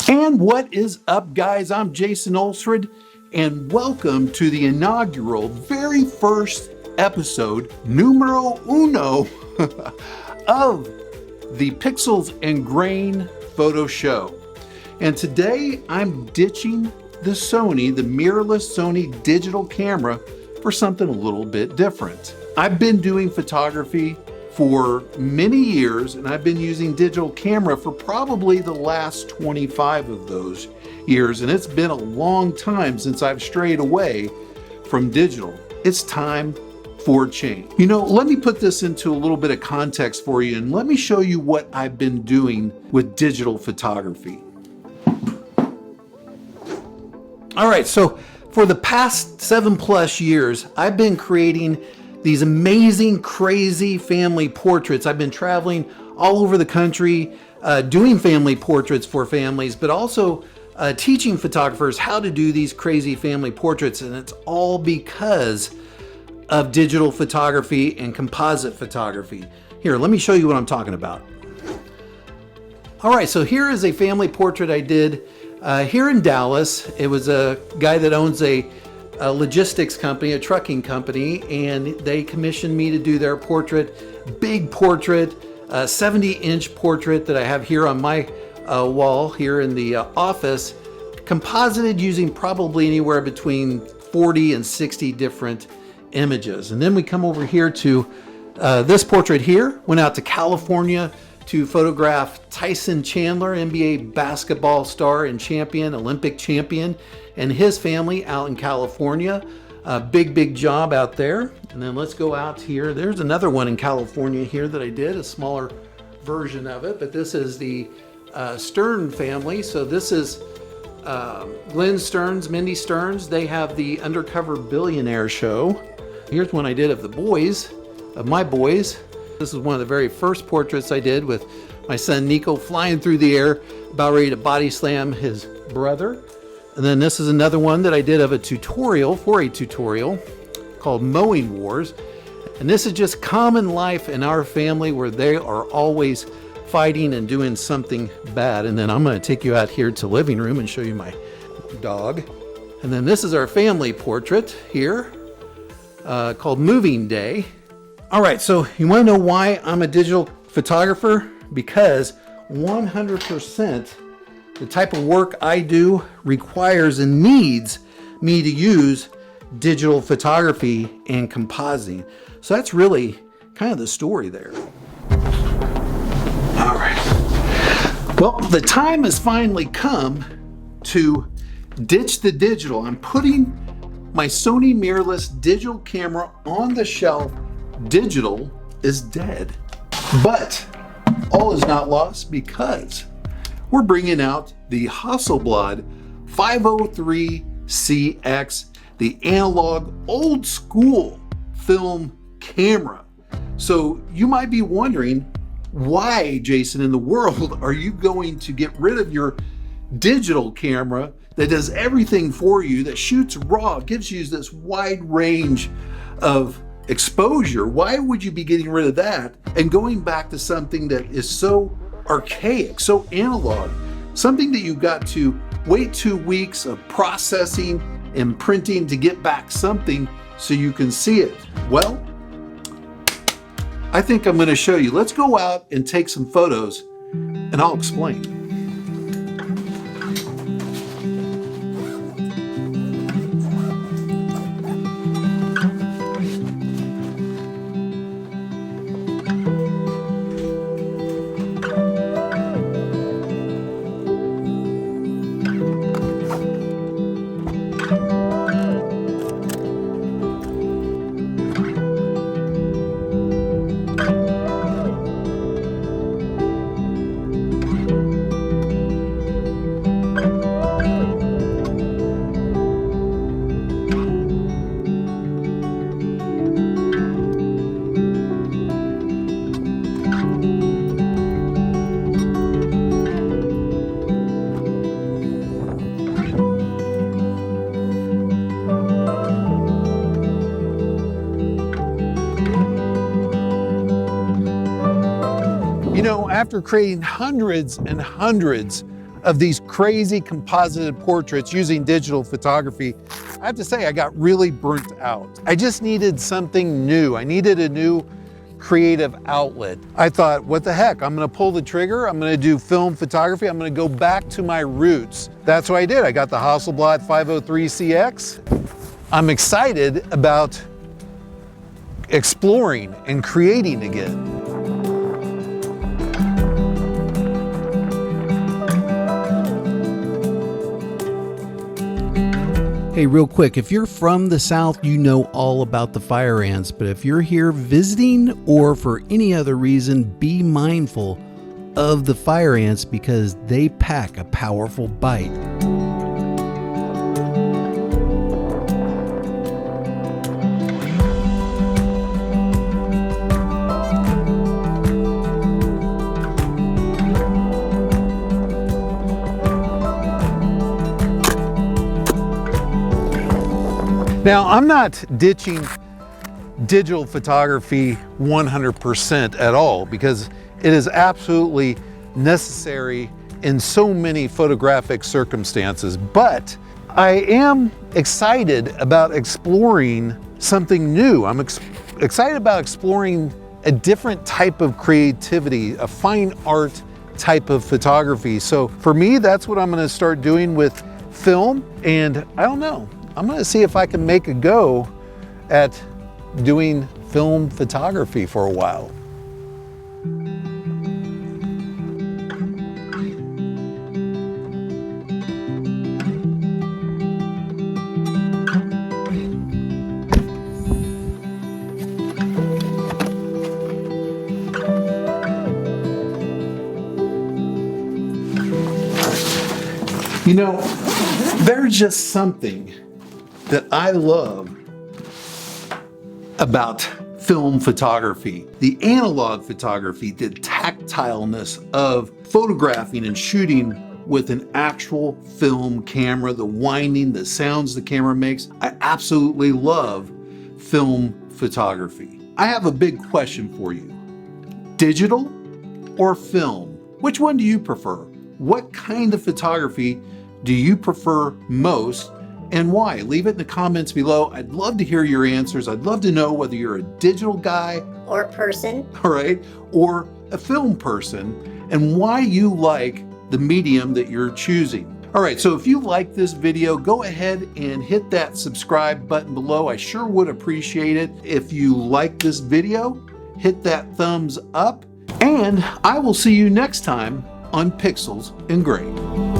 And what is up, guys? I'm Jason Olsred, and welcome to the inaugural, very first episode, numero uno, of the Pixels and Grain Photo Show. And today I'm ditching the mirrorless Sony digital camera for something a little bit different. I've been doing photography for many years, and I've been using digital camera for probably the last 25 of those years, and it's been a long time since I've strayed away from digital. It's time for change. Let me put this into a little bit of context for you, and let me show you what I've been doing with digital photography. All right, so for the past 7+ years, I've been creating these amazing, crazy family portraits. I've been traveling all over the country, doing family portraits for families, but also teaching photographers how to do these crazy family portraits. And it's all because of digital photography and composite photography. Here, let me show you what I'm talking about. All right, so here is a family portrait I did here in Dallas. It was a guy that owns a logistics company, a trucking company, and they commissioned me to do their portrait, big portrait, 70-inch portrait that I have here on my wall here in the office, composited using probably anywhere between 40 and 60 different images. And then we come over here to this portrait here, went out to California to photograph Tyson Chandler, NBA basketball star and champion, Olympic champion, and his family out in California. Big job out there. And then let's go out here. There's another one in California here that I did, a smaller version of it, but this is the Stern family. So this is Glenn Stearns, Mindy Stearns. They have the Undercover Billionaire show. Here's one I did of the boys, of my boys. This is one of the very first portraits I did with my son Nico flying through the air, about ready to body slam his brother. And then this is another one that I did of a tutorial called Mowing Wars. And this is just common life in our family where they are always fighting and doing something bad. And then I'm going to take you out here to the living room and show you my dog. And then this is our family portrait here called Moving Day. All right, so you want to know why I'm a digital photographer? Because 100% the type of work I do requires and needs me to use digital photography and compositing. So that's really kind of the story there. All right. Well, the time has finally come to ditch the digital. I'm putting my Sony mirrorless digital camera on the shelf. Digital is dead. But all is not lost, because we're bringing out the Hasselblad 503CX, the analog old school film camera. So you might be wondering, why, Jason, in the world are you going to get rid of your digital camera that does everything for you, that shoots raw, gives you this wide range of exposure? Why would you be getting rid of that and going back to something that is so archaic, so analog, something that you've got to wait 2 weeks of processing and printing to get back something so you can see it? Well, I think I'm going to show you. Let's go out and take some photos and I'll explain. After creating hundreds and hundreds of these crazy composited portraits using digital photography, I have to say I got really burnt out. I just needed something new. I needed a new creative outlet. I thought, what the heck? I'm gonna pull the trigger. I'm gonna do film photography. I'm gonna go back to my roots. That's what I did. I got the Hasselblad 503 CX. I'm excited about exploring and creating again. Hey, real quick, if you're from the South, you know all about the fire ants, but if you're here visiting or for any other reason, be mindful of the fire ants because they pack a powerful bite. Now, I'm not ditching digital photography 100% at all because it is absolutely necessary in so many photographic circumstances, but I am excited about exploring something new. I'm excited about exploring a different type of creativity, a fine art type of photography. So for me, that's what I'm gonna start doing with film, and I don't know. I'm gonna see if I can make a go at doing film photography for a while. You know, there's just something that I love about film photography, the analog photography, the tactileness of photographing and shooting with an actual film camera, the winding, the sounds the camera makes. I absolutely love film photography. I have a big question for you. Digital or film? Which one do you prefer? What kind of photography do you prefer most? And why? Leave it in the comments below. I'd love to hear your answers. I'd love to know whether you're a digital guy or person, all right, or a film person, and why you like the medium that you're choosing. All right, so if you like this video, go ahead and hit that subscribe button below. I sure would appreciate it. If you like this video, hit that thumbs up, and I will see you next time on Pixels and Grain.